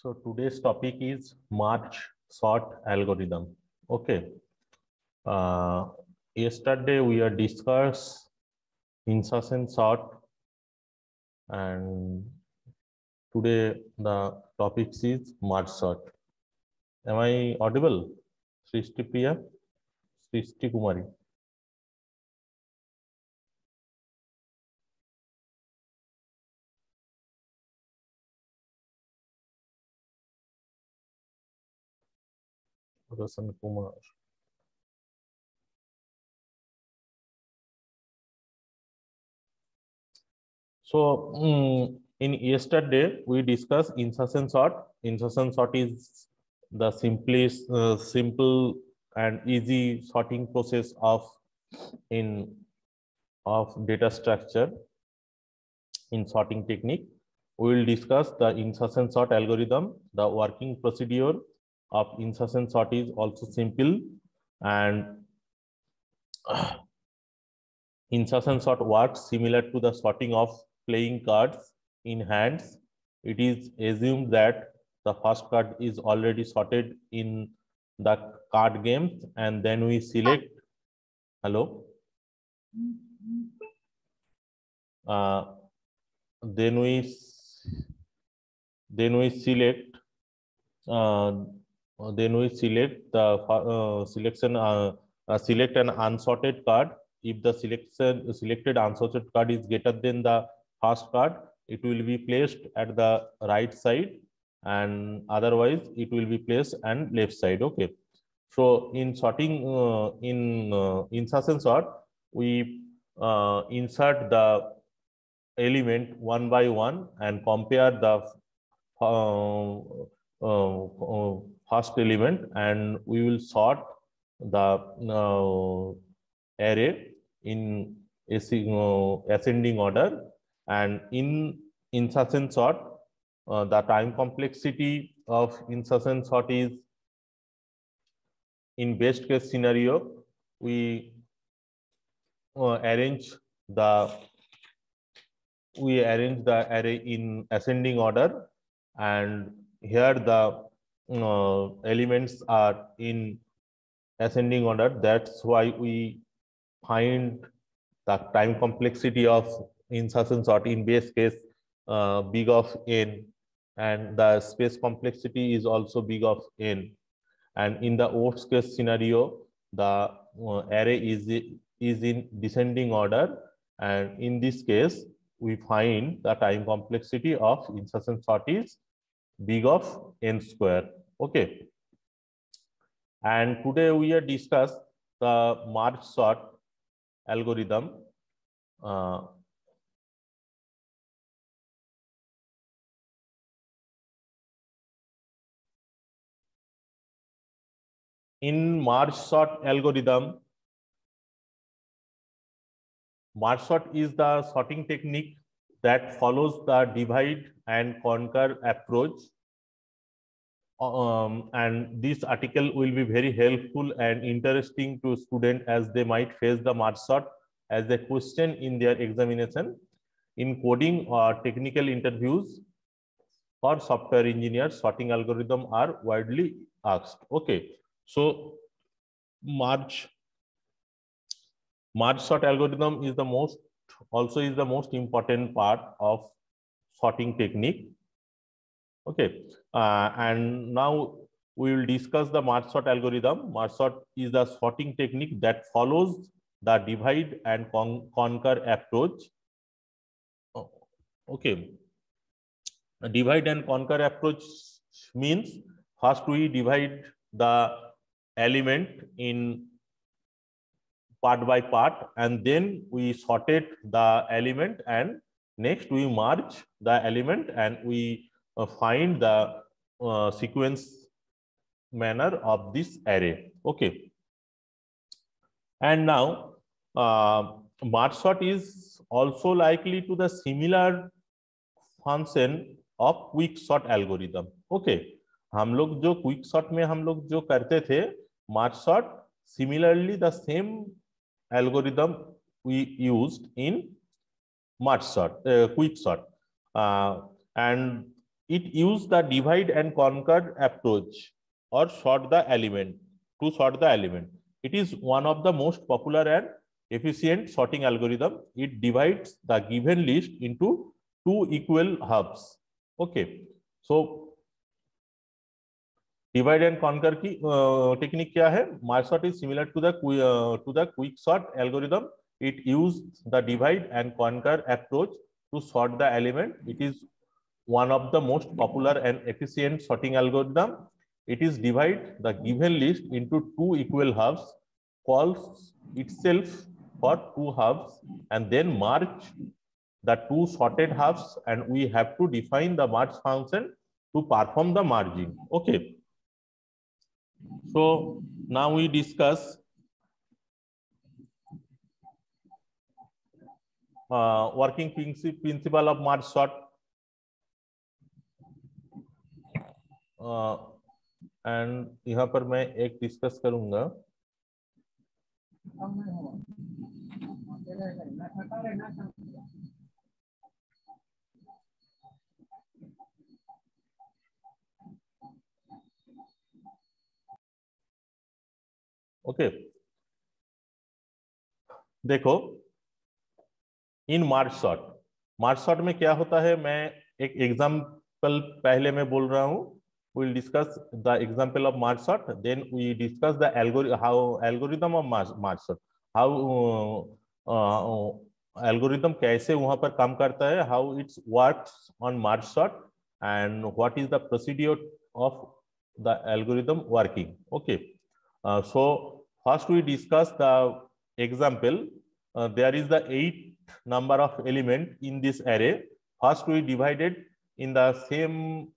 So today's topic is merge sort algorithm. Okay. Yesterday we are discussed insertion sort, and today the topic is merge sort. Am I audible? Srishti Priya, Srishti Kumari. Roshan Kumar. So in yesterday we discussed insertion sort. Insertion sort is the simplest, simple and easy sorting process of data structure in sorting technique. We will discuss the insertion sort algorithm. The working procedure of insertion sort is also simple, and insertion sort works similar to the sorting of playing cards in hands. It is assumed that the first card is already sorted in the card game, and then we select. Hello. Then we select. Then we select the select an unsorted card. If the selected unsorted card is greater than the first card, it will be placed at the right side, and otherwise it will be placed and left side. Okay. So in sorting, in insertion sort, we insert the element one by one and compare the first element, and we will sort the array in ascending order. And in insertion sort, the time complexity of insertion sort is, in best case scenario, we arrange the array in ascending order, and here the elements are in ascending order. That's why we find the time complexity of insertion sort in base case big of n, and the space complexity is also big of n. And in the worst case scenario, the array is in descending order, and in this case we find the time complexity of insertion sort is big of n square. Okay. And today we are discuss the merge sort algorithm. In merge sort algorithm, merge sort is the sorting technique that follows the divide and conquer approach. And this article will be very helpful and interesting to students, as they might face the merge sort as a question in their examination in coding or technical interviews. For software engineers, sorting algorithm are widely asked. Okay, so merge sort algorithm is the most important part of sorting technique. Okay, and now we will discuss the merge sort algorithm. Merge sort is the sorting technique that follows the divide and conquer approach. Okay, a divide and conquer approach means first we divide the element in part by part, and then we sorted the element, and next we merge the element, and we find the sequence manner of this array. Okay. And now merge sort is also likely to the similar function of quick sort algorithm. Okay, हम लोग जो quick sort में हम लोग जो करते थे merge sort, similarly the same algorithm we used in merge sort, quick sort. And it use the divide and conquer approach or sort the element to sort the element. It is one of the most popular and efficient sorting algorithm. It divides the given list into two equal halves. Okay, so divide and conquer की technique क्या है? Merge sort is similar to the quick sort algorithm. It use the divide and conquer approach to sort the element. It is one of the most popular and efficient sorting algorithm. It is divide the given list into two equal halves, calls itself for two halves, and then merge the two sorted halves, and we have to define the merge function to perform the merging. Okay. So now we discuss working principle of merge sort. And यहाँ पर मैं एक discuss करूंगा. Okay, देखो इन मार्च sort में क्या होता है, मैं एक एग्जांपल पहले मैं बोल रहा हूं. we'll discuss the example of merge sort, then we discuss the algorithm of merge sort, how algorithm कैसे वहां पर काम करता है, how it works on merge sort, and what is the procedure of the algorithm working. Okay, so first we discuss the example. There is the 8 number of element in this array. First we divided in the same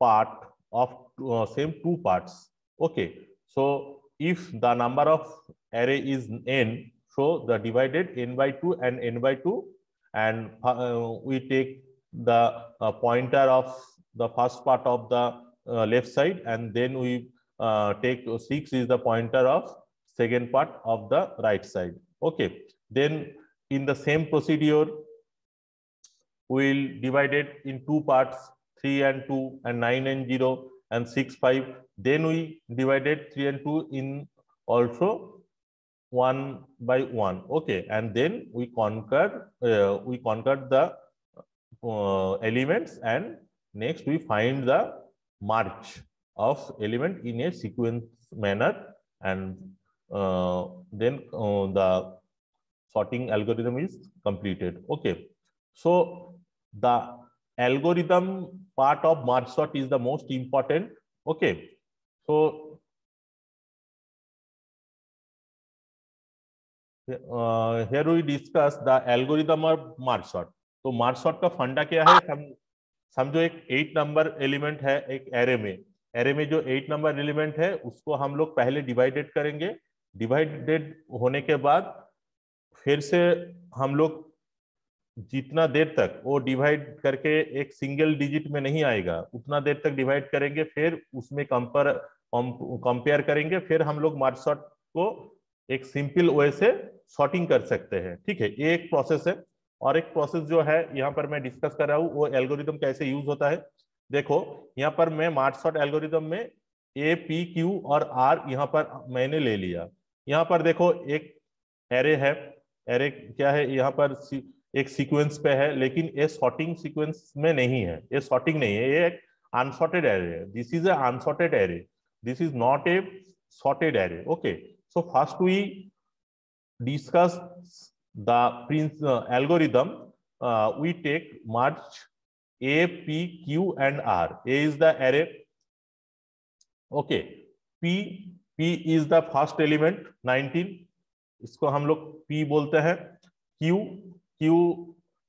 part of same two parts. Okay, so if the number of array is n, so the divided n by 2 and n by 2, and we take the pointer of the first part of the left side, and then we take 6 is the pointer of second part of the right side. Okay, then in the same procedure we'll divide it in two parts, 3 and 2, and 9 and 0, and 6 5. Then we divided 3 and 2 in also 1 by 1. Okay, and then we conquered the elements, and next we find the march of element in a sequence manner, and then the sorting algorithm is completed. Okay, so the algorithm part of merge sort is the most important. Okay, so here we discuss the algorithm of merge sort. तो merge sort का फंडा क्या है? समझो एक 8 number element है एक array में जो 8 नंबर एलिमेंट है उसको हम लोग पहले डिवाइडेड करेंगे. डिवाइडेड होने के बाद फिर से हम लोग जितना देर तक वो डिवाइड करके एक सिंगल डिजिट में नहीं आएगा उतना देर तक डिवाइड करेंगे, फिर उसमें कंपेयर करेंगे, फिर हम लोग मर्ज सॉर्ट को एक सिंपल वे से सॉर्टिंग कर सकते हैं. ठीक है, ये एक प्रोसेस है. और एक प्रोसेस जो है यहाँ पर मैं डिस्कस कर रहा हूँ वो एल्गोरिथम कैसे यूज होता है. देखो यहाँ पर मैं मर्ज सॉर्ट एल्गोरिथम में ए पी क्यू और आर यहाँ पर मैंने ले लिया. यहाँ पर देखो एक एरे है. एरे क्या है? यहाँ पर एक सीक्वेंस पे है, लेकिन ये सॉर्टिंग सीक्वेंस में नहीं है. ये सॉर्टिंग नहीं है, ये एक अनसॉर्टेड एरे है. This is a unsorted array, this is not a sorted array. Okay, so first we discuss the algorithm. We take merge A P Q and R. A is the array. Okay, P is the first element 19, इसको हम लोग P बोलते हैं. Q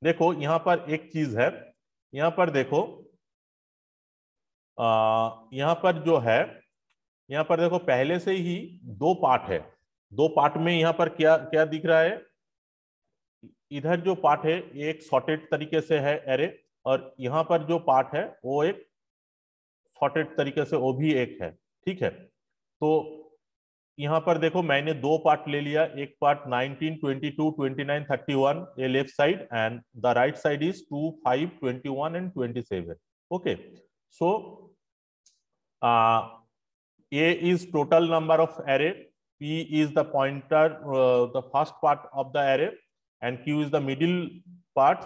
देखो यहाँ पर एक चीज है. यहाँ पर देखो यहाँ पर जो है, यहाँ पर देखो पहले से ही 2 पार्ट है. 2 पार्ट में यहाँ पर क्या क्या दिख रहा है? इधर जो पार्ट है एक सॉर्टेड तरीके से है एरे, और यहाँ पर जो पार्ट है वो एक सॉर्टेड तरीके से वो भी एक है. ठीक है, तो यहाँ पर देखो मैंने दो पार्ट ले लिया, एक पार्ट 19, 22, 29, 31 ये left side, and the right side is 2, 5, 21 and 27. Okay, so A is total number of array, P is the pointer, the first part of the array, and Q is the middle part,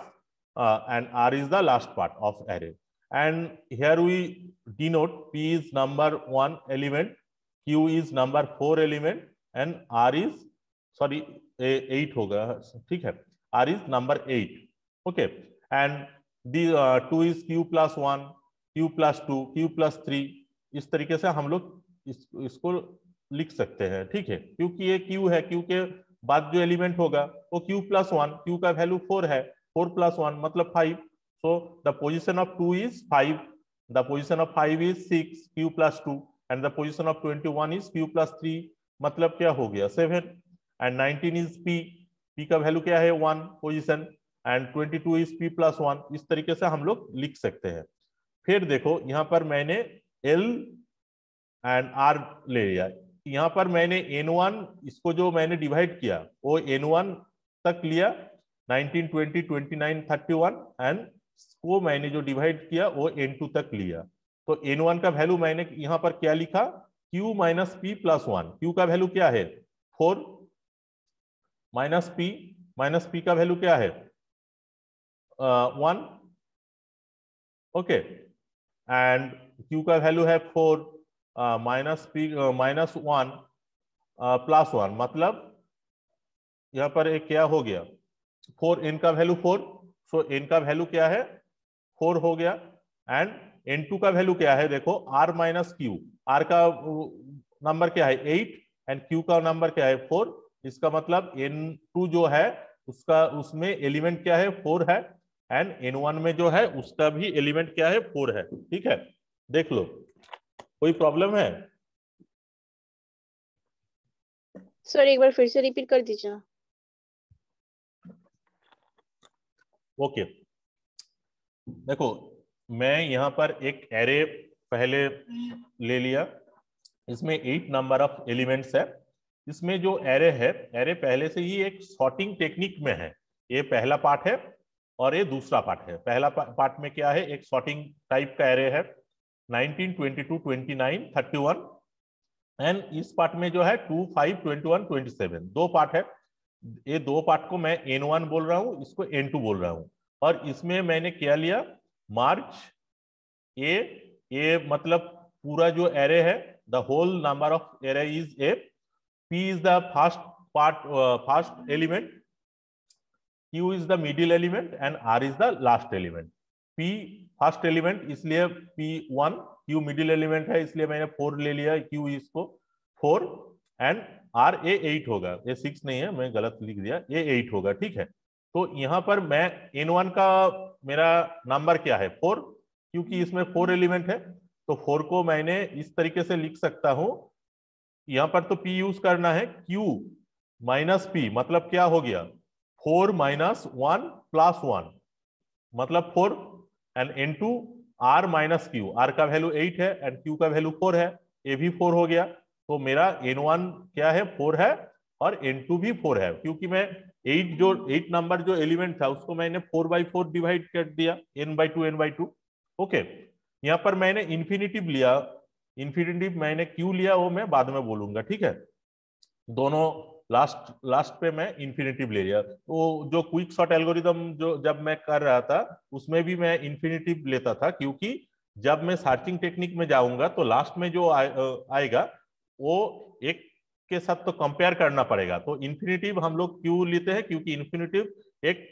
and R is the last part of array. And here we denote P is number 1 element, Q is number 4 element, and R is, sorry, 8 होगा, ठीक है, R is number 8. Okay, and the 2 is Q plus 1, Q plus 2, Q plus 3. इस तरीके से हम लोग इसको लिख सकते हैं, ठीक है, क्योंकि ये Q है, Q के बाद जो एलिमेंट होगा वो Q plus 1, Q का वैल्यू 4 है, 4 plus 1 मतलब 5. So the position of 2 is 5, the position of 5 is 6, Q plus 2, and the position of 21 is Q plus 3, मतलब क्या हो गया 7. एंड 19 इज P, P का वैल्यू क्या है 1 position, and 22 is P plus 1. इस तरीके से हम लोग लिख सकते हैं. फिर देखो यहाँ पर मैंने L एंड R ले लिया. यहाँ पर मैंने N1 इसको जो मैंने डिवाइड किया वो N1 तक लिया, 19, 20, 29, 31, एंड को मैंने जो डिवाइड किया वो N2 तक लिया. तो N1 का वैल्यू मैंने यहाँ पर क्या लिखा, Q minus P plus 1. Q का वैल्यू क्या है 4, माइनस P का वैल्यू क्या है 1. ओके, एंड Q का वैल्यू है 4, माइनस 1 प्लस 1, मतलब यहाँ पर एक क्या हो गया 4, n का वैल्यू 4, सो n का वैल्यू क्या है 4 हो गया. एंड n2 का वैल्यू क्या है, देखो r माइनस Q, r का नंबर क्या है 8 एंड Q का नंबर क्या है 4. इसका मतलब n2 जो है उसका उसमें एलिमेंट क्या है 4 है, एंड n1 में जो है उसका भी एलिमेंट क्या है 4 है. ठीक है, देख लो कोई प्रॉब्लम है? सर एक बार फिर से रिपीट कर दीजिए. ओके, देखो मैं यहाँ पर एक एरे पहले ले लिया, इसमें 8 नंबर ऑफ एलिमेंट्स है. इसमें जो एरे है, एरे पहले से ही एक सॉर्टिंग टेक्निक में है. ये पहला पार्ट है और ये दूसरा पार्ट है. पहला पार्ट में क्या है, एक सॉर्टिंग टाइप का एरे है 19, 22, 29, 31, एंड इस पार्ट में जो है 2, 5, 21, 27 दो पार्ट है. ये दो पार्ट को मैं N1 बोल रहा हूँ, इसको N2 बोल रहा हूँ. और इसमें मैंने क्या लिया, मार्च ए मतलब पूरा जो एरे है, the whole number of array is A. P is the first element, Q is the middle element, and R is the last element. P first element इसलिए P1, Q मिडिल एलिमेंट है इसलिए मैंने 4 ले लिया, Q इसको 4, and R ये 8 होगा, ये 6 नहीं है, मैं गलत लिख दिया, ये 8 होगा. ठीक है, तो यहाँ पर मैं N1 का मेरा नंबर क्या है 4, क्योंकि इसमें 4 एलिमेंट है, तो 4 को मैंने इस तरीके से लिख सकता हूं. यहाँ पर तो P यूज करना है, Q माइनस P मतलब क्या हो गया 4 माइनस 1 प्लस 1 मतलब 4, and N2 R minus Q, R का वैल्यू 8 है एंड Q का वैल्यू 4 है, ये भी 4 हो गया. तो मेरा N1 क्या है 4 है और N2 भी 4 है, क्योंकि मैं 8 नंबर जो एलिमेंट था उसको मैंने 4/4 डिवाइड कर दिया, n/2. ओके, यहाँ पर मैंने इन्फिनिटिव लिया, इन्फिनिटिव मैंने क्यों लिया वो मैं बाद में बोलूंगा. ठीक है, दोनों लास्ट पे मैं इन्फिनिटिव ले लिया. तो जो क्विक सॉर्ट एल्गोरिदम जो जब मैं कर रहा था उसमें भी मैं इन्फिनिटिव लेता था, क्योंकि जब मैं सर्चिंग टेक्निक में जाऊंगा तो लास्ट में जो आएगा वो एक के साथ तो कंपेयर करना पड़ेगा. तो इन्फिनिटिव हम लोग क्यों लेते हैं, क्योंकि इन्फिनिटिव एक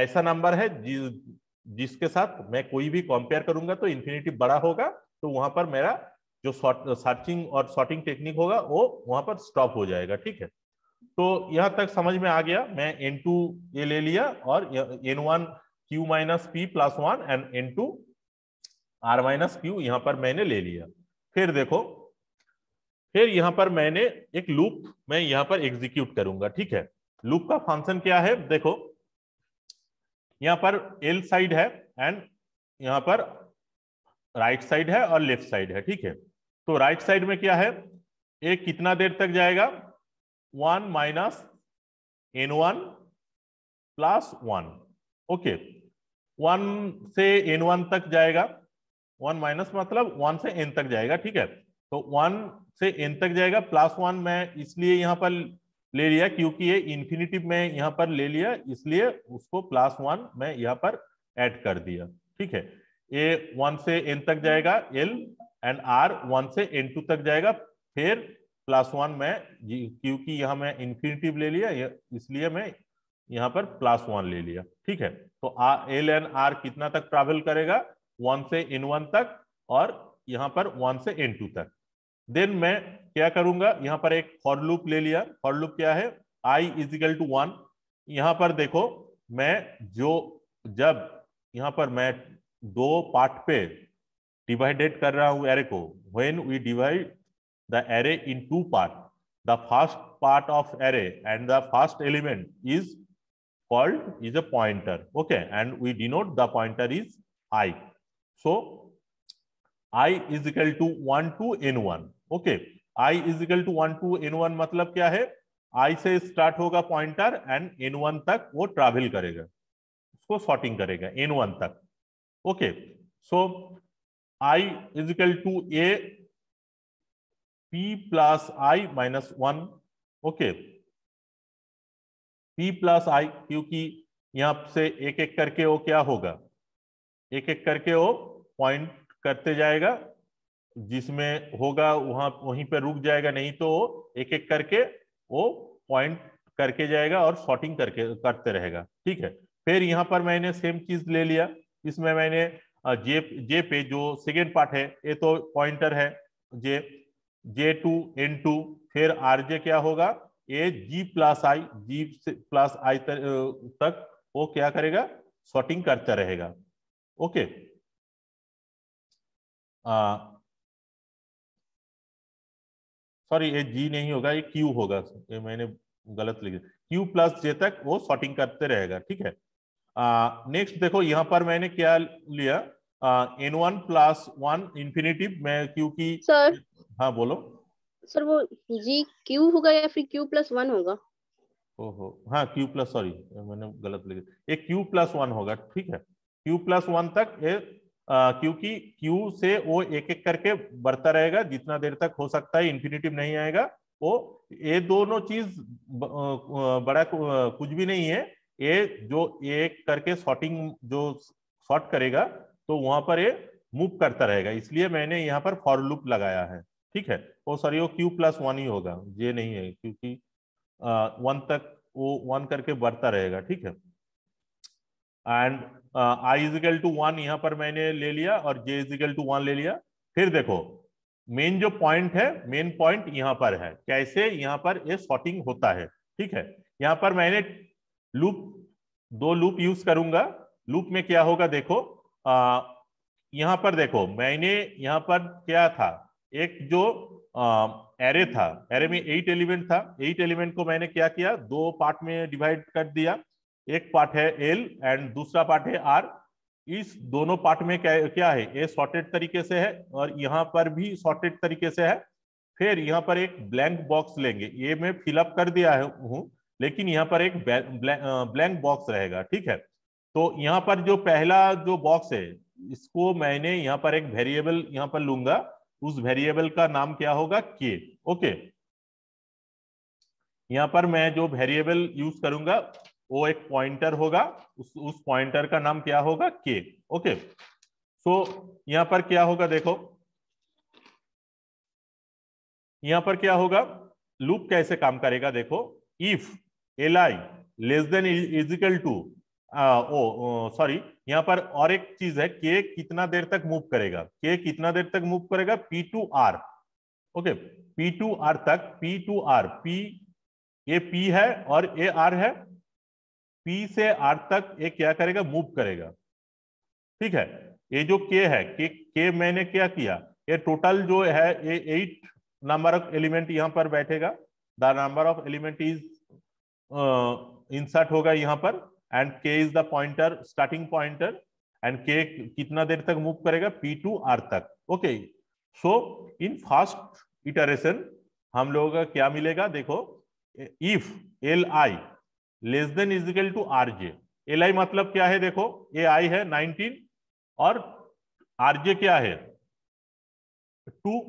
ऐसा नंबर है जिसके साथ मैं कोई भी कंपेयर करूंगा तो इन्फिनिटिव बड़ा होगा, तो वहां पर मेरा जो सर्चिंग और सॉर्टिंग टेक्निक होगा वो वहां पर स्टॉप हो जाएगा. ठीक है, तो यहां तक समझ में आ गया. मैं N2 ये ले लिया और N1 Q minus P plus 1 and N2 R minus Q यहां पर मैंने ले लिया. फिर देखो, फिर यहां पर मैंने एक लूप मैं यहां पर एग्जीक्यूट करूंगा. ठीक है, लूप का फंक्शन क्या है, देखो यहां पर L साइड है एंड यहां पर राइट साइड है और लेफ्ट साइड है. ठीक है, तो राइट साइड में क्या है, ये कितना देर तक जाएगा, 1 माइनस n1 प्लस 1। ओके, 1 से n1 तक जाएगा, 1 माइनस मतलब 1 से n तक जाएगा, ठीक है। तो 1 से n तक जाएगा, प्लस 1 मैं इसलिए यहाँ पर ले लिया क्योंकि ये इंफिनिटिव में यहाँ पर ले लिया, इसलिए उसको प्लस 1 मैं यहाँ पर ऐड कर दिया, ठीक है। ये 1 से n तक जाएगा l एंड r 1 से n2 तक जाएगा, फिर प्लस 1 मैं, क्योंकि यहाँ मैं इंफिनिटिव ले लिया इसलिए मैं यहाँ पर प्लस 1 ले लिया, ठीक है। तो l एंड r कितना तक ट्रैवल करेगा, 1 से n1 तक और यहाँ पर 1 से n2 तक। देन मैं क्या करूंगा, यहाँ पर एक फॉर लूप ले लिया। फॉर लूप क्या है, i इज इक्वल टू 1। यहाँ पर देखो मैं जब यहाँ पर मैं दो पार्ट पे डिवाइडेड कर रहा हूं एरे को, when we divide the array in two part, the first part of array and the first element is called is a pointer, okay, and we denote the pointer is I. So I is equal to 1 to n1, okay, I is equal to 1 to n1 मतलब क्या है, I से start होगा pointer and n1 तक वो travel करेगा, उसको sorting करेगा n1 तक, okay. So I is equal to a p plus I minus 1, okay, p plus I, क्योंकि यहां से एक एक करके वो क्या होगा, एक एक करके वो पॉइंट करते जाएगा, जिसमें होगा वहीं पे रुक जाएगा, नहीं तो एक एक करके वो पॉइंट करके जाएगा और सॉर्टिंग करते रहेगा, ठीक है। फिर यहाँ पर मैंने सेम चीज ले लिया, इसमें मैंने जे पे जो सेकेंड पार्ट है, ये तो पॉइंटर है जे टू n2, फिर आरजे क्या होगा, ए जी प्लस आई, जी प्लस आई तक वो क्या करेगा, सॉर्टिंग करता रहेगा, ओके। सॉरी, ये जी नहीं होगा, ये क्यू होगा, ये मैंने गलत लिख दिया, क्यू प्लस जे तक वो सॉर्टिंग करते रहेगा, ठीक है। नेक्स्ट देखो यहाँ पर मैंने क्या लिया, n1 प्लस 1 इंफिनिटिव में, क्योंकि सर, हाँ बोलो। सर वो जी क्यू होगा या फिर क्यू प्लस 1 होगा? ओहो, हाँ क्यू प्लस, सॉरी मैंने गलत लिख दिया, ये क्यू प्लस 1 होगा, ठीक है। क्यू प्लस 1 तक क्योंकि क्यू से वो एक एक करके बढ़ता रहेगा जितना देर तक हो सकता है, इंफिनिटिव नहीं आएगा वो। ये दोनों चीज बड़ा कुछ भी नहीं है, ये जो एक करके सॉर्टिंग जो सॉर्ट करेगा तो वहां पर ये मूव करता रहेगा, इसलिए मैंने यहाँ पर फॉर लूप लगाया है, ठीक है। वो सॉरी, वो क्यू प्लस 1 ही होगा, ये नहीं है, क्योंकि 1 तक वो 1 करके बढ़ता रहेगा, ठीक है। एंड आई इजिकल टू 1 यहाँ पर मैंने ले लिया और जे इजिकल टू 1 ले लिया। फिर देखो मेन जो पॉइंट है, मेन पॉइंट यहाँ पर है, कैसे यहाँ पर ये सॉर्टिंग होता है, ठीक है। यहाँ पर मैंने दो लूप यूज करूंगा। लूप में क्या होगा देखो, यहाँ पर देखो मैंने यहाँ पर क्या था, एक जो एरे था, एरे में 8 एलिमेंट था, 8 एलिमेंट को मैंने क्या किया, दो पार्ट में डिवाइड कर दिया, एक पार्ट है एल एंड दूसरा पार्ट है आर। इस दोनों पार्ट में क्या है, ये सॉर्टेड तरीके से है और यहाँ पर भी सॉर्टेड तरीके से है। फिर यहाँ पर एक ब्लैंक बॉक्स लेंगे, ये मैं फिलअप कर दिया हूँ, लेकिन यहाँ पर एक ब्लैंक बॉक्स रहेगा, ठीक है। तो यहाँ पर जो पहला जो बॉक्स है, इसको मैंने यहाँ पर एक वेरिएबल यहाँ पर लूंगा, उस वेरिएबल का नाम क्या होगा, के, ओके। यहाँ पर मैं जो वेरिएबल यूज करूंगा वो एक पॉइंटर होगा, उस पॉइंटर का नाम क्या होगा, के, ओके। सो यहाँ पर क्या होगा देखो, यहाँ पर क्या होगा, लूप कैसे काम करेगा देखो, if li less than is equal to, sorry यहाँ पर और एक चीज है, के कितना देर तक मूव करेगा, के कितना देर तक मूव करेगा, p to r, okay, p to r तक, p टू r, p ये p है और ये r है, p से r तक ये क्या करेगा, मूव करेगा, ठीक है। ये जो k है, k मैंने क्या किया, ये टोटल जो है ये 8 नंबर ऑफ एलिमेंट यहाँ पर बैठेगा, the number of element is insert होगा यहाँ पर, and k is the pointer, starting pointer, and k कितना देर तक मूव करेगा, p टू r तक, okay. So in first iteration हम लोगों का क्या मिलेगा देखो, if L I less than is equal to R J. L I मतलब क्या है देखो, ए आई है 19 और आर जे क्या है 2।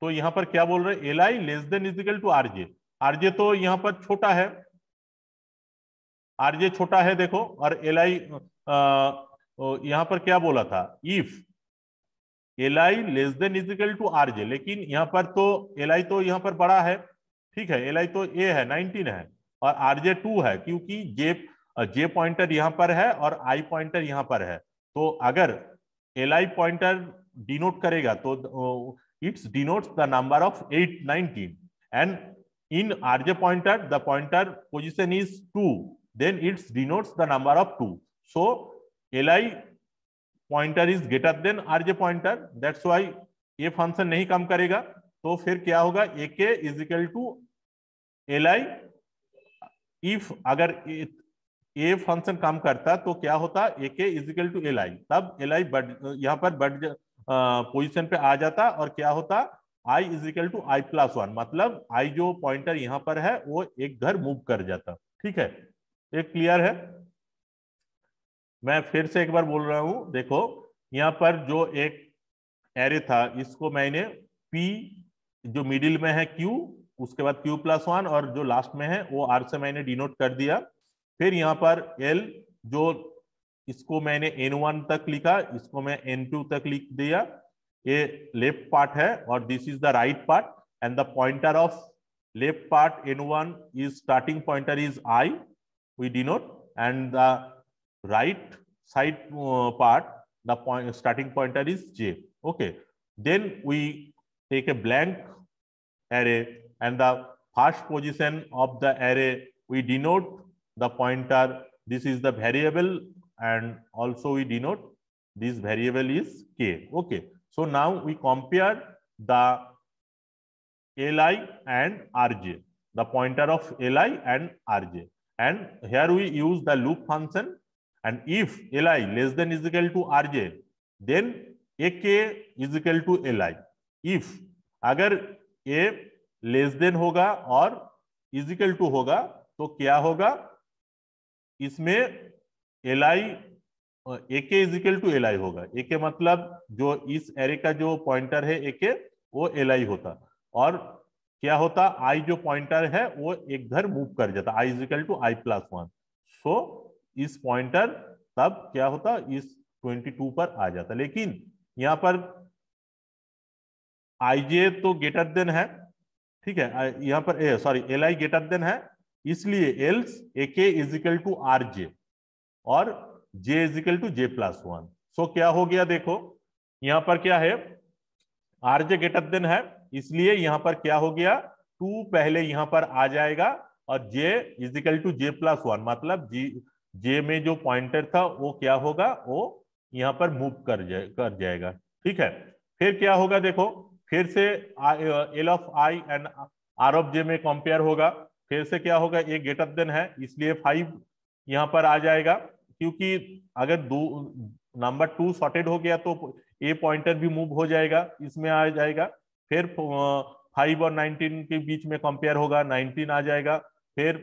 तो यहां पर क्या बोल रहे हैं, L I less than is equal to R J. R J तो यहां पर छोटा है, आरजे छोटा है देखो, और एल आई यहां पर क्या बोला था, if L I less than is equal to R J, लेकिन यहां पर तो एल आई तो यहां पर बड़ा है, ठीक है, एल आई तो ए है 19 है और आर जे 2 है, क्योंकि जे पॉइंटर यहां पर है और आई पॉइंटर यहां पर है। तो अगर एल आई पॉइंटर डिनोट करेगा तो it's denotes the number of 8 19, and in RJ pointer the pointer position is 2, then it denotes the number of 2. So li pointer is greater than rj pointer, that's why ये function नहीं काम करेगा। तो फिर क्या होगा, A K is equal to L I. If अगर a function काम करता तो क्या होता, A K is equal to L I, तब एल आई यहाँ पर बढ़ पोजिशन पे आ जाता और क्या होता, I is equal to I plus 1, मतलब आई जो पॉइंटर यहाँ पर है वो एक घर मूव कर जाता। ठीक है, ये क्लियर है। मैं फिर से एक बार बोल रहा हूं, देखो यहाँ पर जो एक एरे था इसको मैंने P जो मिडिल में है Q, उसके बाद Q प्लस 1 और जो लास्ट में है वो R से मैंने डिनोट कर दिया। फिर यहाँ पर L जो इसको मैंने N1 तक लिखा, इसको मैं N2 तक लिख दिया, ये लेफ्ट पार्ट है और this is the right part, and the pointer of left part N1 is starting pointer is I, we denote, and the right side part the starting pointer is j. Okay, then we take a blank array and the first position of the array we denote the pointer, this is the variable, and also we denote this variable is k. Okay, so now we compare the li and rj, the pointer of li and rj, and here we use the loop function, and if li less than is equal to rj, then ak is equal to li. if अगर a less than होगा और is equal to होगा तो क्या होगा, इसमें li ak is equal to li होगा। ak मतलब जो इस एरे का जो पॉइंटर है ak वो li होता, और क्या होता, आई जो पॉइंटर है वो एक घर मूव कर जाता, I is equal to I plus 1। So इस पॉइंटर तब क्या होता, इस 22 पर आ जाता, लेकिन यहां पर आई जे तो ग्रेटर देन है, ठीक है, यहां पर sorry L I greater than है, इसलिए else A K is equal to R J और J is equal to J plus 1। So क्या हो गया देखो, यहां पर क्या है, आर जे ग्रेटर देन है, इसलिए यहां पर क्या हो गया, 2 पहले यहां पर आ जाएगा और J is equal to J plus 1, मतलब जे में जो पॉइंटर था वो क्या होगा, वो यहां पर मूव कर जाएगा। ठीक है, फिर क्या होगा देखो, फिर से L of I and R of J में कंपेयर होगा, फिर से क्या होगा, ये ग्रेटर देन है इसलिए 5 यहां पर आ जाएगा, क्योंकि अगर नंबर 2 सॉर्टेड हो गया तो ए पॉइंटर भी मूव हो जाएगा, इसमें आ जाएगा। फिर 5 और 19 के बीच में कंपेयर होगा, 19 आ जाएगा, फिर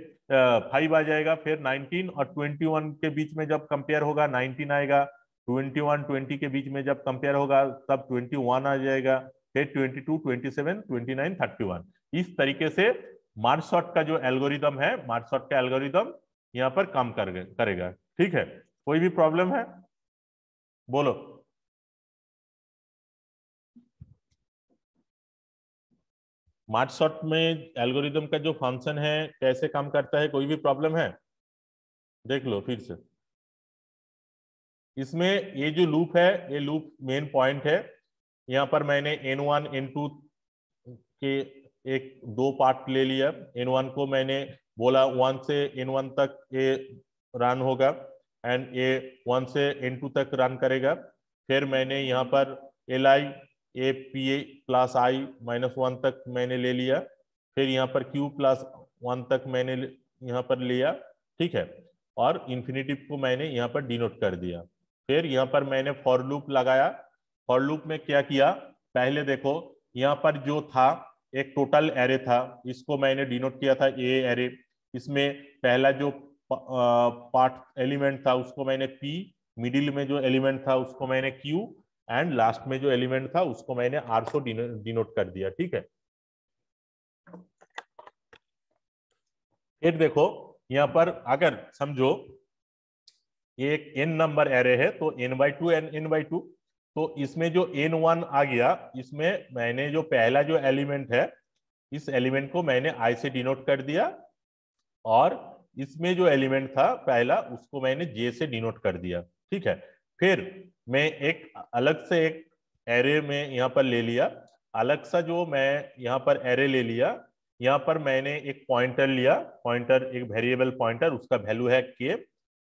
5 आ जाएगा, फिर 19 और 21 के बीच में जब कंपेयर होगा 19 आएगा, 21 20 के बीच में जब कंपेयर होगा तब 21 आ जाएगा, फिर 22 27 29 31। इस तरीके से मार्कशॉट का जो एल्गोरिदम है, मार्कशॉट का एल्गोरिदम यहाँ पर काम करेगा। ठीक है, कोई भी प्रॉब्लम है बोलो। मार्कशॉट में एल्गोरिदम का जो फंक्शन है कैसे काम करता है, कोई भी प्रॉब्लम है देख लो फिर से। इसमें ये जो लूप है ये लूप मेन पॉइंट है, यहाँ पर मैंने n1 n2 के एक 2 पार्ट ले लिया। n1 को मैंने बोला 1 से n1 तक ये रन होगा एंड ये 1 से n2 तक रन करेगा। फिर मैंने यहाँ पर li A P plus I minus 1 तक मैंने ले लिया, फिर यहाँ पर q प्लस 1 तक मैंने यहाँ पर लिया। ठीक है, और इंफिनिटिव को मैंने यहाँ पर डिनोट कर दिया। फिर यहाँ पर मैंने फॉर लूप लगाया। फॉर लूप में क्या किया, पहले देखो यहाँ पर जो था एक टोटल एरे था, इसको मैंने डिनोट किया था ए एरे। इसमें पहला जो पार्ट एलिमेंट था उसको मैंने पी, मिडिल में जो एलिमेंट था उसको मैंने क्यू, एंड लास्ट में जो एलिमेंट था उसको मैंने आर को डिनोट कर दिया। ठीक है, फिर देखो यहां पर अगर समझो ये एक n नंबर एरे है तो n/2 n/2, तो इसमें जो n1 आ गया, इसमें मैंने जो पहला जो एलिमेंट है इस एलिमेंट को मैंने i से डिनोट कर दिया, और इसमें जो एलिमेंट था पहला उसको मैंने j से डिनोट कर दिया। ठीक है, फिर मैं एक अलग से एक एरे में यहाँ पर ले लिया, अलग सा जो मैं यहाँ पर एरे ले लिया, यहाँ पर मैंने एक पॉइंटर लिया, पॉइंटर एक वेरिएबल पॉइंटर, उसका वैल्यू है k।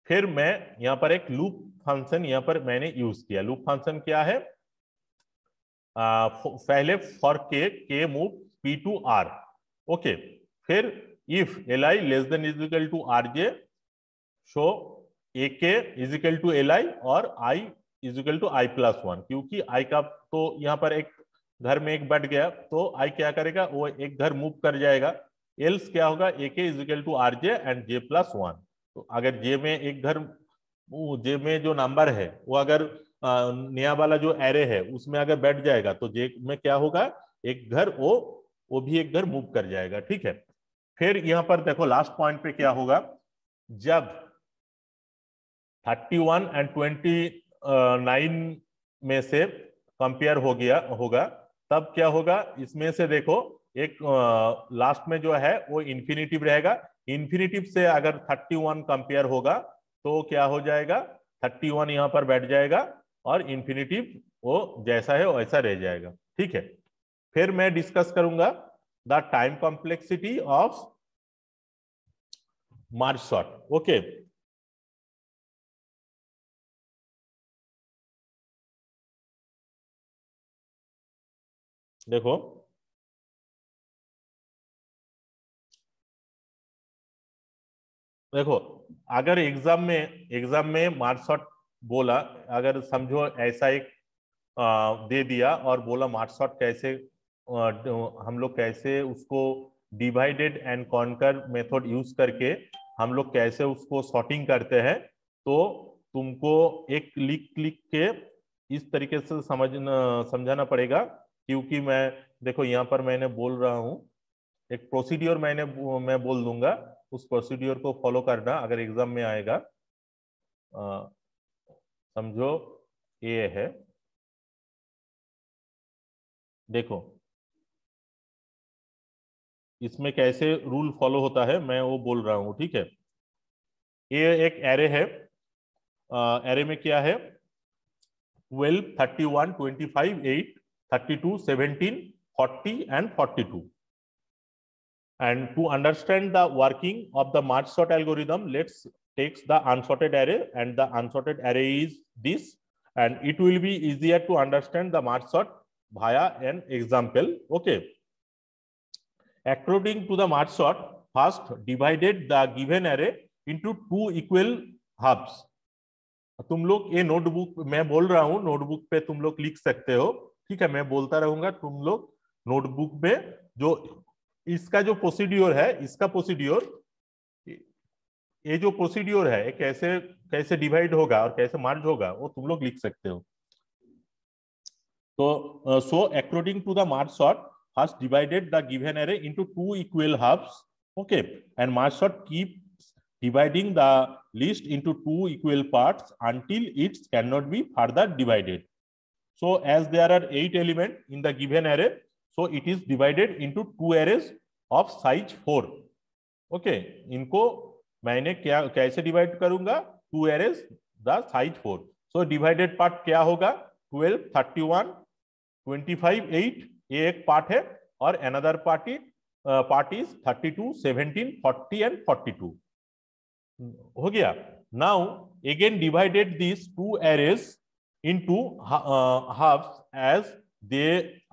फिर मैं यहाँ पर एक लूप फंक्शन यहाँ पर मैंने यूज किया। लूप फंक्शन क्या है, पहले for K move p to r, okay. फिर if li less than is equal to rj, so ak is equal to li और i is equal to i+1, क्योंकि i का तो यहाँ पर एक घर में एक बढ़ गया तो i क्या करेगा, वो एक घर मूव कर जाएगा। एल्स क्या होगा, ak is equal to rj and j+1। तो अगर j में एक घर, j में जो नंबर है वो अगर नया वाला जो एरे है उसमें अगर बैठ जाएगा तो j में क्या होगा, एक घर वो भी एक घर मूव कर जाएगा। ठीक है, फिर यहां पर देखो लास्ट पॉइंट पे क्या होगा, जब 31 एंड 29 में से कंपेयर हो गया होगा तब क्या होगा, इसमें से देखो एक लास्ट में जो है वो इन्फिनिटिव रहेगा। इन्फिनिटिव से अगर 31 कंपेयर होगा तो क्या हो जाएगा, 31 यहां पर बैठ जाएगा और इन्फिनिटिव वो जैसा है वैसा रह जाएगा। ठीक है, फिर मैं डिस्कस करूंगा the time complexity of Marge sort. Okay, देखो देखो अगर एग्जाम में मार्क्स शॉट बोला, अगर समझो ऐसा एक दे दिया और बोला मार्क्स शॉट कैसे हम लोग कैसे उसको divided and conquer method use करके हम लोग कैसे उसको सॉर्टिंग करते हैं, तो तुमको एक लिख लिख के इस तरीके से समझाना पड़ेगा। क्योंकि मैं देखो यहाँ पर मैंने बोल रहा हूँ एक प्रोसीड्योर, मैं बोल दूंगा, उस प्रोसीड्योर को फॉलो करना अगर एग्जाम में आएगा। समझो ये है, देखो इसमें कैसे रूल फॉलो होता है मैं वो बोल रहा हूँ। ठीक है, ये एक एरे है, एरे में क्या है, 12, 31, 25, 8, 32, 17, 40 and 42. And to understand the working of the merge sort algorithm, let's take the unsorted array, and the unsorted array is this, and it will be easier to understand the merge sort via an example. Okay, according to the merge sort, first divided the given array into two equal halves. तुम लोग ये notebook मैं बोल रहा हूँ, notebook पे तुम लोग लिख सकते हो। ठीक है, मैं बोलता रहूंगा, तुम लोग नोटबुक पे जो इसका जो प्रोसीड्योर है, इसका प्रोसीड्योर, ये जो प्रोसीड्योर है ये कैसे कैसे डिवाइड होगा और कैसे मर्ज होगा वो तुम लोग लिख सकते हो। तो so according to the merge sort, first divided the given array into two equal halves, okay, and merge sort keep dividing the list into two equal parts until it cannot be further divided. So as there are 8 elements in the given array, so it is divided into two arrays of size 4. Okay, इनको मैंने क्या कैसे divide करूंगा, two arrays the size 4। So divided part क्या होगा, 12, 31, 25, 8, ये एक part है, और अनदर पार्ट इज 32, 17, 40 एंड 42 हो गया। Now again divided this two arrays into halves as they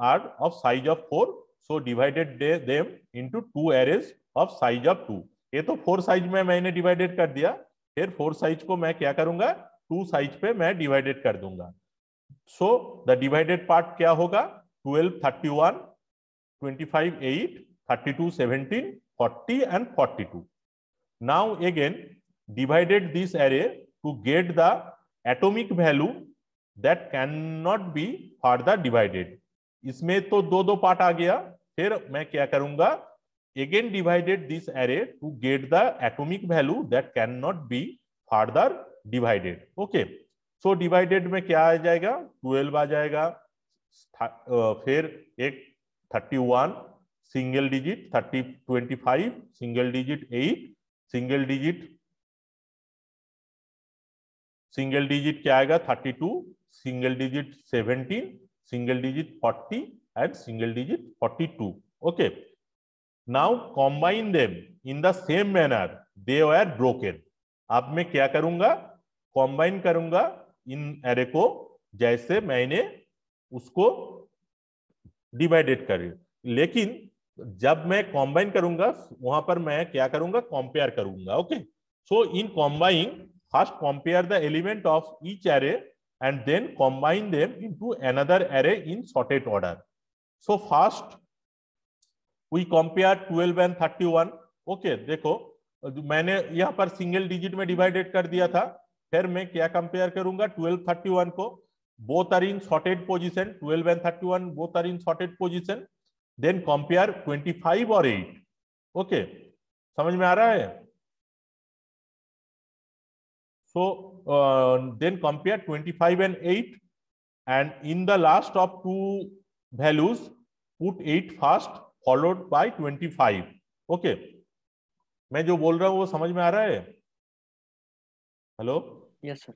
are of size of 4, so divided them into two arrays of size of 2। ये तो 4 साइज में मैंने डिवाइडेड कर दिया, फिर 4 साइज को मैं क्या करूंगा, 2 साइज पे मैं डिवाइडेड कर दूंगा। सो द डिवाइडेड पार्ट क्या होगा, 12, 31, 25 8, 32 17, 40 and 42. Now again divided this array to get the atomic value that cannot be further divided. इसमें तो दो दो पार्ट आ गया, फिर मैं क्या करूंगा, again divided this array to get the atomic value that cannot be further divided. Okay, so divided में क्या आ जाएगा, 12 आ जाएगा, फिर एक 31 single digit, 25 single digit, 8 single digit क्या आएगा, 32 single digit, 17 single digit, 40 and single digit 42. Okay, now combine them in the same manner they were broken. अब मैं क्या करूंगा, कॉम्बाइन करूंगा इन एरे को जैसे मैंने उसको डिवाइडेड कर, लेकिन जब मैं कॉम्बाइन करूंगा वहां पर मैं क्या करूंगा, कंपेयर करूंगा. Okay, so in combine first compare the element of each array and then combine them into another array in sorted order. So first we compare 12 and 31. Okay, देखो मैंने यहाँ पर सिंगल डिजिट में डिवाइडेड कर दिया था, फिर मैं क्या कंपेयर करूंगा, 12 31 को, both are in sorted position, 12 and 31 both are in sorted position. Then compare 25 और 8. ओके, समझ में आ रहा है. So then compare 25 and 8 and in the last of two values put 8 first followed by 25. Okay, मैं जो बोल रहा हूं वो समझ में आ रहा है. Hello, yes sir.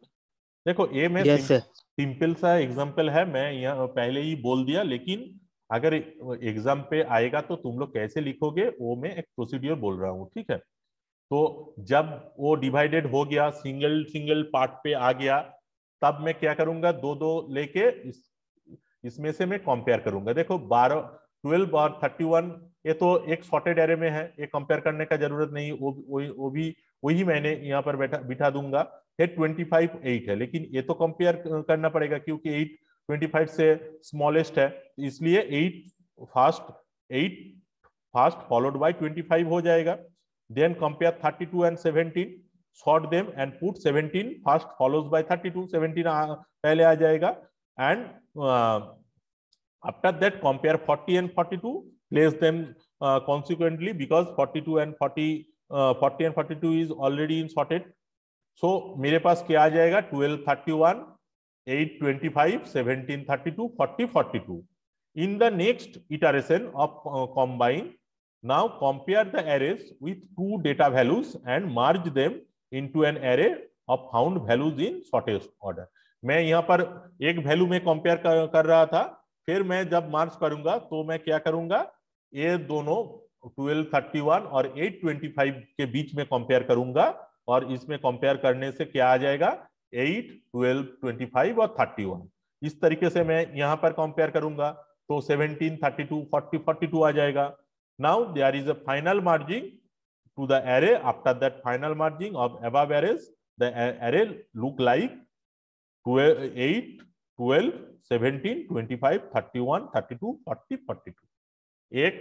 देखो ये मैं Yes, sir. सिंपल सा एग्जांपल है, मैं यहाँ पहले ही बोल दिया, लेकिन अगर एग्जाम पे आएगा तो तुम लोग कैसे लिखोगे वो मैं एक प्रोसीड्यूर बोल रहा हूँ. ठीक है, तो जब वो डिवाइडेड हो गया, सिंगल सिंगल पार्ट पे आ गया, तब मैं क्या करूंगा, दो दो लेके इसमें से मैं कंपेयर करूंगा. देखो 12 12 और 31 ये तो एक सॉर्टेड एरे में है, ये कंपेयर करने का जरूरत नहीं, वो भी वही मैंने यहाँ पर बिठा दूंगा. 25 8 है, लेकिन ये तो कंपेयर करना पड़ेगा क्योंकि 8 25 से स्मॉलेस्ट है, इसलिए 8 फर्स्ट फॉलोड बाय 25 हो जाएगा. Then compare 32 and 17, sort them and put 17 first followed by 32, 17 पहले आ जाएगा. And after that compare 40 and 42, place them consequently because 42 and 40 and 42 is already in sorted. So मेरे पास क्या आ जाएगा, 12 31, 8 25, 17 32, 40 42. In the next iteration of combine, now compare the arrays with two data values and merge them into an array of found values in sorted order. मैं यहाँ पर एक value में compare कर रहा था, फिर मैं जब मार्च करूंगा तो मैं क्या करूंगा, ये दोनों 12 31 और 8 25 के बीच में कंपेयर करूंगा, और इसमें कंपेयर करने से क्या आ जाएगा, 8 12 25 और 31. इस तरीके से मैं यहां पर कंपेयर करूंगा तो 17 32 40 42 आ जाएगा. Now there is a final merging to the array. After that final merging of above arrays, the array look like 8 12 17 25 31 32 40 42. एक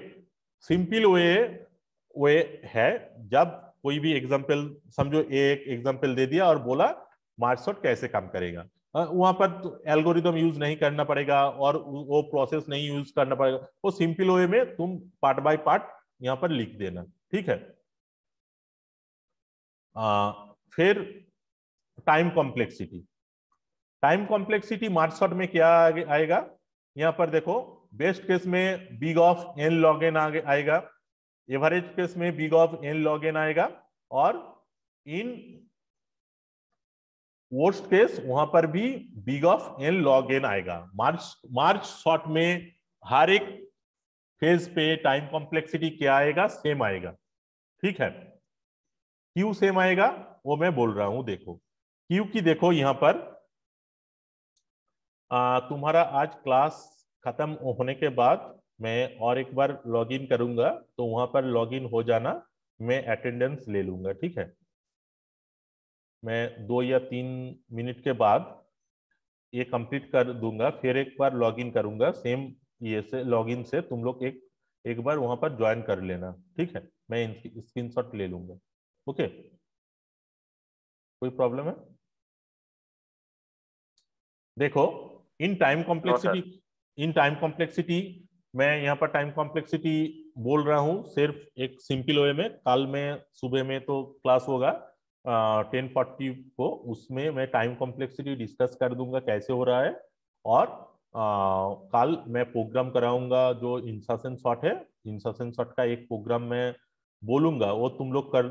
सिंपल वे है. जब कोई भी एग्जांपल समझो, एक एग्जांपल दे दिया और बोला मार्कशॉट कैसे काम करेगा, वहां पर एल्गोरिदम यूज नहीं करना पड़ेगा और वो प्रोसेस नहीं यूज करना पड़ेगा, वो सिंपल वे में तुम पार्ट बाय पार्ट यहां पर लिख देना. ठीक है, फिर time complexity. Time complexity merge sort में क्या आएगा, यहां पर देखो, बेस्ट केस में big of n log n आएगा, एवरेज केस में big of n log n आएगा, और इन वर्स्ट केस वहां पर भी big of n log n आएगा. मार्च शॉर्ट में हर एक फेज पे टाइम कॉम्प्लेक्सिटी क्या आएगा, सेम आएगा. ठीक है, क्यू सेम आएगा, वो मैं बोल रहा हूं. देखो क्यू की, देखो यहां पर तुम्हारा आज क्लास खत्म होने के बाद मैं और एक बार लॉगिन करूंगा, तो वहां पर लॉगिन हो जाना, मैं अटेंडेंस ले लूंगा. ठीक है, मैं 2 या 3 मिनट के बाद ये कंप्लीट कर दूंगा, फिर एक बार लॉगिन करूंगा. सेम ये से लॉगिन से तुम लोग एक एक बार वहां पर ज्वाइन कर लेना, ठीक है। मैं इनकी स्क्रीनशॉट ले लूंगा। ओके, कोई प्रॉब्लम है? देखो, in time no complexity, sir. In time complexity, मैं यहाँ पर टाइम कॉम्प्लेक्सिटी बोल रहा हूँ सिर्फ एक सिंपल वे में। कल में सुबह में तो क्लास होगा 10:40 को, उसमें मैं टाइम कॉम्प्लेक्सिटी डिस्कस कर दूंगा कैसे हो रहा है। और कल मैं प्रोग्राम कराऊंगा जो इंसर्शन शॉट है, इंसर्शन शॉट का एक प्रोग्राम मैं बोलूंगा, वो तुम लोग कर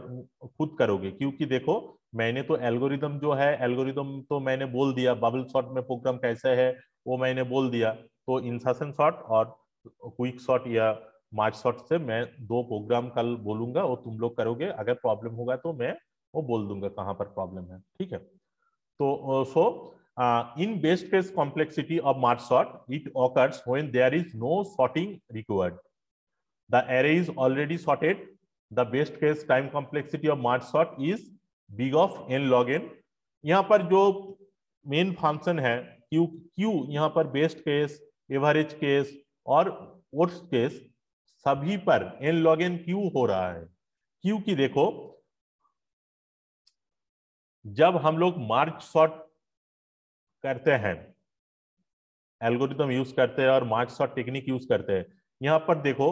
खुद करोगे। क्योंकि देखो, मैंने तो एल्गोरिदम जो है, एल्गोरिदम तो मैंने बोल दिया, बबल शॉट में प्रोग्राम कैसे है वो मैंने बोल दिया। तो इंसर्शन शॉट और क्विक शॉट या मार्च शॉट से मैं दो प्रोग्राम कल बोलूंगा, वो तुम लोग करोगे। अगर प्रॉब्लम होगा तो मैं वो बोल दूंगा कहाँ पर प्रॉब्लम है, ठीक है। तो in best case complexity of merge sort, it occurs when there is no sorting required. The array is already sorted. The best case time complexity of merge sort is big of n log n. यहाँ पर जो main function है Q, Q यहाँ पर best case, average case और worst case सभी पर n log n Q हो रहा है। क्योंकि देखो, जब हम लोग मार्च सॉर्ट करते हैं, एल्गोरिथम यूज करते हैं और मार्च सॉर्ट टेक्निक यूज करते हैं, यहाँ पर देखो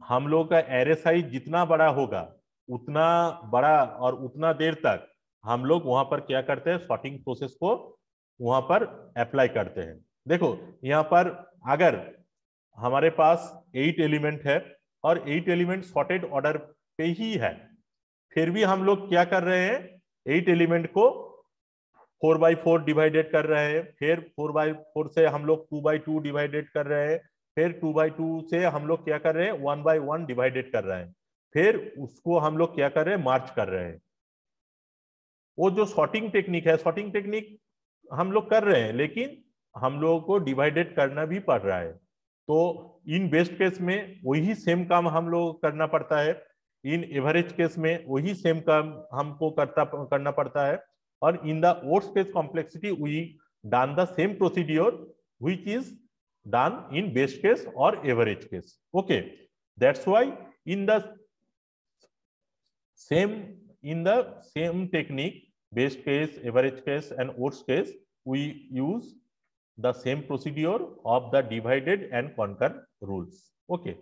हम लोग का एरे साइज जितना बड़ा होगा उतना बड़ा और उतना देर तक हम लोग वहां पर क्या करते हैं, सॉर्टिंग प्रोसेस को वहां पर अप्लाई करते हैं। देखो यहाँ पर अगर हमारे पास 8 एलिमेंट है और 8 एलिमेंट सॉर्टेड ऑर्डर पे ही है, फिर भी हम लोग क्या कर रहे हैं, 8 एलिमेंट को 4/4 डिवाइडेड कर रहे हैं, फिर 4/4 से हम लोग 2/2 डिवाइडेड कर रहे हैं, फिर 2/2 से हम लोग क्या कर रहे हैं, 1/1 डिवाइडेड कर रहे हैं, फिर उसको हम लोग क्या कर रहे हैं, मार्च कर रहे हैं। वो जो सॉर्टिंग टेक्निक है, सॉर्टिंग टेक्निक हम लोग कर रहे हैं, लेकिन हम लोगों को डिवाइडेड करना भी पड़ रहा है। तो इन बेस्ट केस में वही सेम काम हम लोग करना पड़ता है, इन एवरेज केस में वही सेम काम हमको करना पड़ता है, और in the worst case complexity we done the same procedure which is done in best case और average case. Okay, that's why in the same technique, best case, average case and worst case, we use the same procedure of the divided and conquer rules. Okay,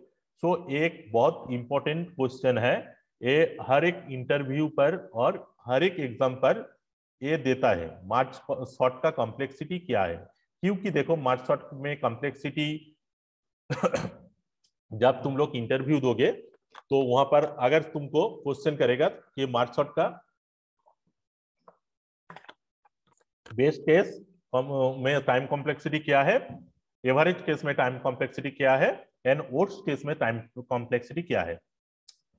so एक बहुत important question है ये, हर एक interview पर और हर एक exam पर ये देता है, मार्च शॉर्ट का कॉम्प्लेक्सिटी क्या है। क्योंकि देखो मार्च शॉर्ट में कॉम्प्लेक्सिटी जब तुम लोग इंटरव्यू दोगे तो वहां पर अगर तुमको क्वेश्चन करेगा कि मार्च शॉर्ट का बेस्ट केस में टाइम कॉम्प्लेक्सिटी क्या है, एवरेज केस में टाइम कॉम्प्लेक्सिटी क्या है, एंड वर्स्ट केस में टाइम कॉम्प्लेक्सिटी क्या है,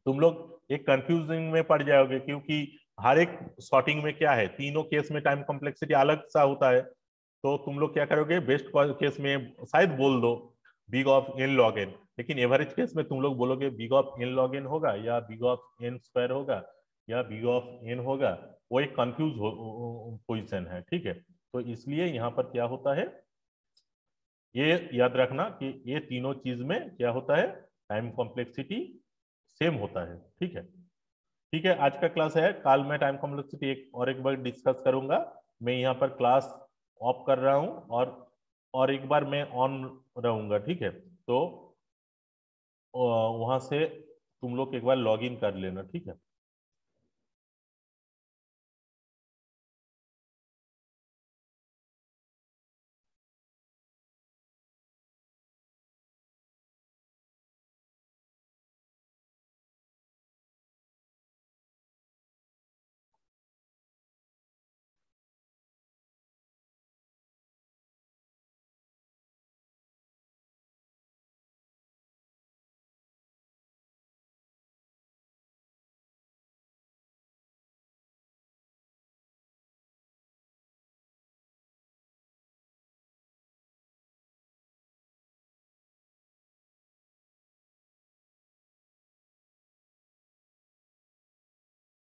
तुम लोग एक कंफ्यूजन में पड़ जाओगे। क्योंकि हर एक सॉर्टिंग में क्या है, तीनों केस में टाइम कॉम्प्लेक्सिटी अलग सा होता है। तो तुम लोग क्या करोगे, बेस्ट केस में शायद बोल दो big of n log n, लेकिन एवरेज केस में तुम लोग बोलोगे big of n log n होगा या बिग ऑफ एन स्क्वायर होगा या बिग ऑफ एन होगा। वो एक कंफ्यूज पोजिशन है, ठीक है। तो इसलिए यहाँ पर क्या होता है, ये याद रखना कि ये तीनों चीज में क्या होता है, टाइम कॉम्प्लेक्सिटी सेम होता है, ठीक है। ठीक है, आज का क्लास है, कल मैं टाइम कॉम्प्लेक्सिटी एक बार डिस्कस करूंगा। मैं यहाँ पर क्लास ऑफ कर रहा हूँ और एक बार मैं ऑन रहूंगा, ठीक है। तो वहां से तुम लोग एक बार लॉग इन कर लेना, ठीक है।